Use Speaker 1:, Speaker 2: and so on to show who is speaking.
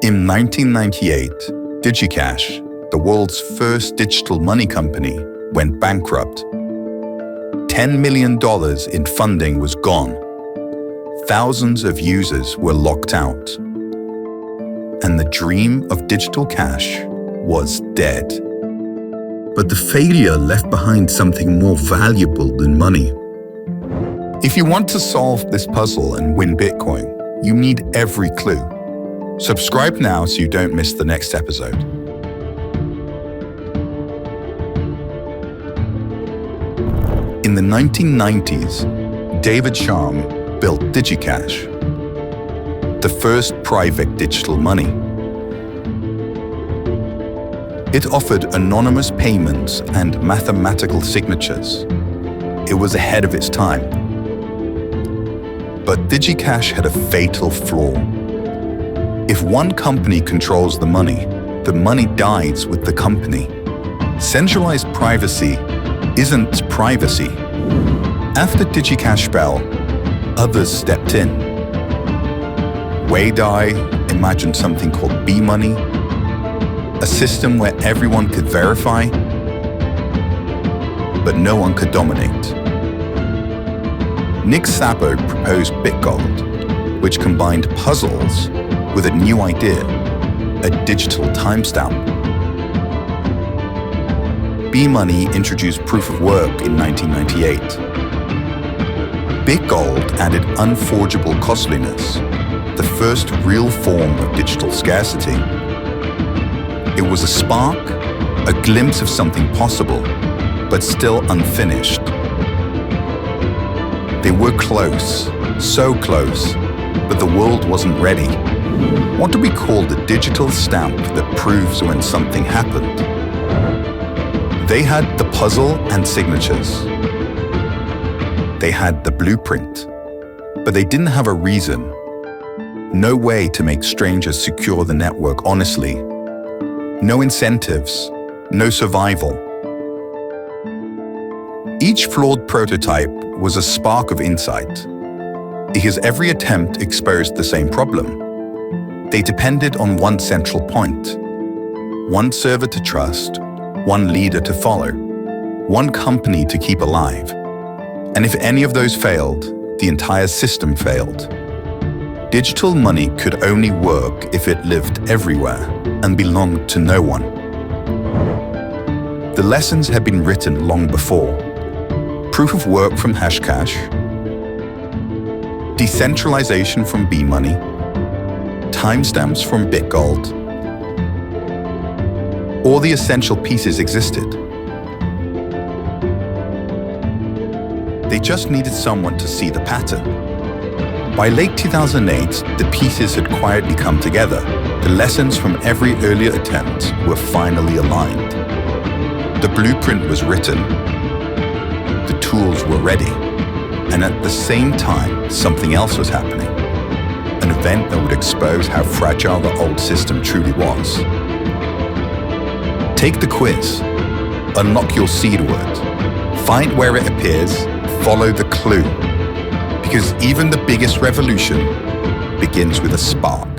Speaker 1: In 1998, DigiCash, the world's first digital money company, went bankrupt. $10 million in funding was gone. Thousands of users were locked out. And the dream of digital cash was dead. But the failure left behind something more valuable than money. If you want to solve this puzzle and win Bitcoin, you need every clue. Subscribe now so you don't miss the next episode. In the 1990s, David Sham built DigiCash, the first private digital money. It offered anonymous payments and mathematical signatures. It was ahead of its time. But DigiCash had a fatal flaw. If one company controls the money dies with the company. Centralized privacy isn't privacy. After DigiCash fell, others stepped in. Waydai imagined something called B-Money, a system where everyone could verify, but no one could dominate. Nick Szabo proposed BitGold, which combined puzzles with a new idea, a digital timestamp. B-Money introduced proof of work in 1998. BitGold added unforgeable costliness, the first real form of digital scarcity. It was a spark, a glimpse of something possible, but still unfinished. They were close, so close, but the world wasn't ready. What do we call the digital stamp that proves when something happened? They had the puzzle and signatures. They had the blueprint, but they didn't have a reason. No way to make strangers secure the network honestly. No incentives, no survival. Each flawed prototype was a spark of insight, because every attempt exposed the same problem. They depended on one central point, one server to trust, one leader to follow, one company to keep alive. And if any of those failed, the entire system failed. Digital money could only work if it lived everywhere and belonged to no one. The lessons had been written long before. Proof of work from Hashcash, decentralization from B-Money, timestamps from BitGold. All the essential pieces existed. They just needed someone to see the pattern. By late 2008, the pieces had quietly come together. The lessons from every earlier attempt were finally aligned. The blueprint was written. The tools were ready. And at the same time, something else was happening. An event that would expose how fragile the old system truly was. Take the quiz. Unlock your seed word. Find where it appears. Follow the clue. Because even the biggest revolution begins with a spark.